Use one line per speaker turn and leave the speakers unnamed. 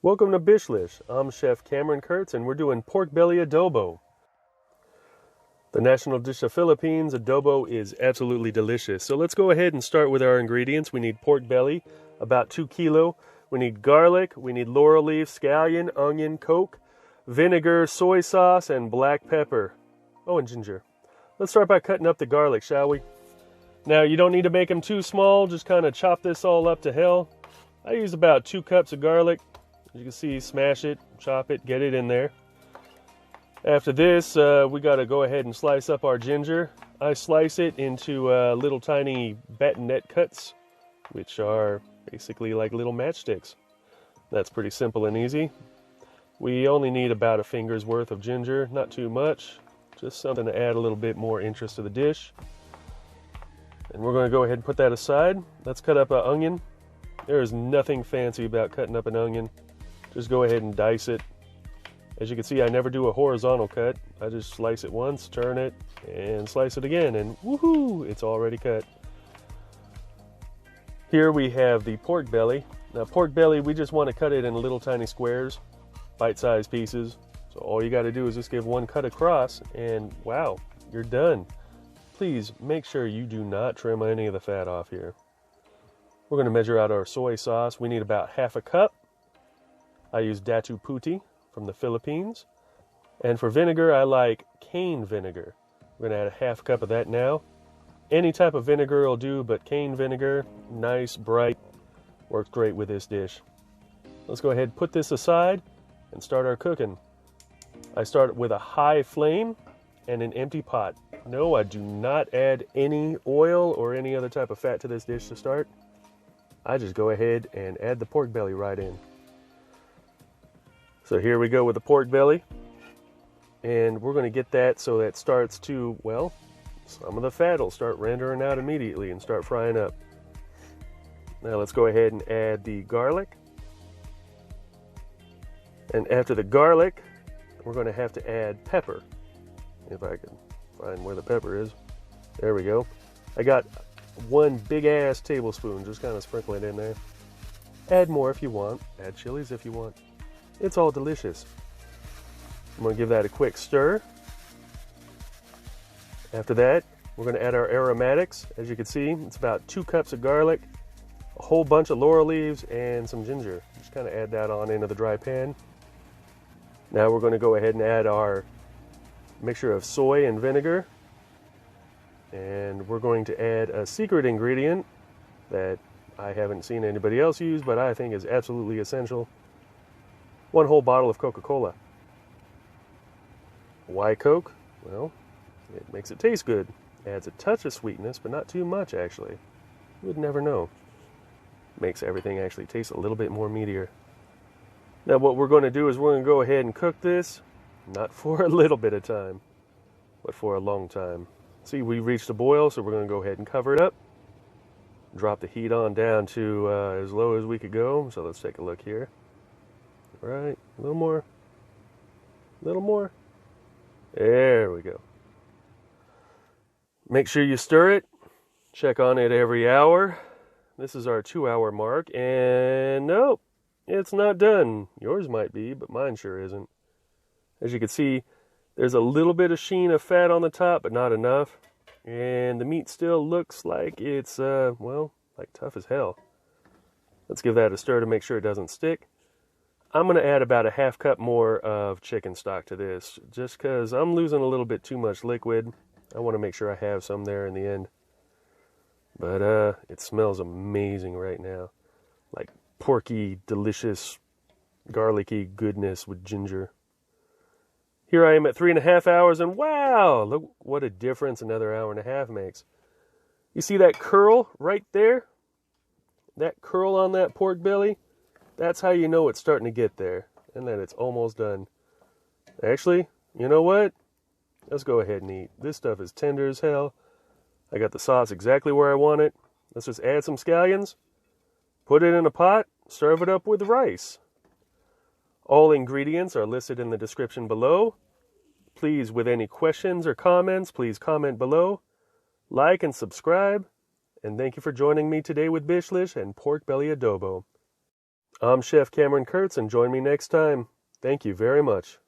Welcome to Bislish. I'm Chef Bykameronkurtz and we're doing pork belly adobo. The national dish of Philippines, adobo is absolutely delicious. So let's go ahead and start with our ingredients. We need pork belly, about 2 kilo. We need garlic, we need laurel leaf, scallion, onion, coke, vinegar, soy sauce, and black pepper. Oh, and ginger. Let's start by cutting up the garlic, shall we? Now, you don't need to make them too small, just kind of chop this all up to hell. I use about 2 cups of garlic. As you can see, smash it, chop it, get it in there. After this, we got to go ahead and slice up our ginger. I slice it into little tiny batonette cuts, which are basically like little matchsticks. That's pretty simple and easy. We only need about a finger's worth of ginger, not too much, just something to add a little bit more interest to the dish. And we're going to go ahead and put that aside. Let's cut up an onion. There is nothing fancy about cutting up an onion. Just go ahead and dice it. As you can see, I never do a horizontal cut. I just slice it once, turn it, and slice it again, and woohoo, it's already cut. Here we have the pork belly. Now, pork belly, we just want to cut it in little tiny squares, bite-sized pieces. So all you got to do is just give one cut across, and wow, you're done. Please make sure you do not trim any of the fat off here. We're going to measure out our soy sauce. We need about half a cup. I use Datu Puti from the Philippines. And for vinegar, I like cane vinegar. We're going to add a half cup of that now. Any type of vinegar will do, but cane vinegar, nice, bright, works great with this dish. Let's go ahead and put this aside and start our cooking. I start with a high flame and an empty pot. No, I do not add any oil or any other type of fat to this dish to start. I just go ahead and add the pork belly right in. So here we go with the pork belly, and we're going to get that so that starts to, well, some of the fat will start rendering out immediately and start frying up. Now let's go ahead and add the garlic. And after the garlic, we're going to have to add pepper. If I can find where the pepper is. There we go. I got 1 big ass tablespoon, just kind of sprinkle it in there. Add more if you want, add chilies if you want. It's all delicious. I'm going to give that a quick stir. After that, we're going to add our aromatics. As you can see, it's about 2 cups of garlic, a whole bunch of laurel leaves, and some ginger. Just kind of add that on into the dry pan. Now we're going to go ahead and add our mixture of soy and vinegar. And we're going to add a secret ingredient that I haven't seen anybody else use, but I think is absolutely essential. 1 whole bottle of Coca-Cola. Why Coke? Well, it makes it taste good. Adds a touch of sweetness, but not too much actually. You would never know. Makes everything actually taste a little bit more meatier. Now what we're going to do is we're going to go ahead and cook this, not for a little bit of time, but for a long time. See, we reached a boil, so we're going to go ahead and cover it up. Drop the heat on down to as low as we could go. So let's take a look here. All right, a little more. A little more. There we go. Make sure you stir it. Check on it every hour. This is our 2-hour mark, and nope, it's not done. Yours might be, but mine sure isn't. As you can see, there's a little bit of sheen of fat on the top, but not enough. And the meat still looks like it's, well, like tough as hell. Let's give that a stir to make sure it doesn't stick. I'm going to add about a half cup more of chicken stock to this, just because I'm losing a little bit too much liquid. I want to make sure I have some there in the end. But it smells amazing right now. Like porky, delicious, garlicky goodness with ginger. Here I am at 3.5 hours, and wow, look what a difference another 1.5 hours makes. You see that curl right there? That curl on that pork belly? That's how you know it's starting to get there, and that it's almost done. Actually, you know what? Let's go ahead and eat. This stuff is tender as hell. I got the sauce exactly where I want it. Let's just add some scallions, put it in a pot, serve it up with rice. All ingredients are listed in the description below. Please, with any questions or comments, please comment below. Like and subscribe. And thank you for joining me today with Bislish and pork belly adobo. I'm Chef Cameron Kurtz, and join me next time. Thank you very much.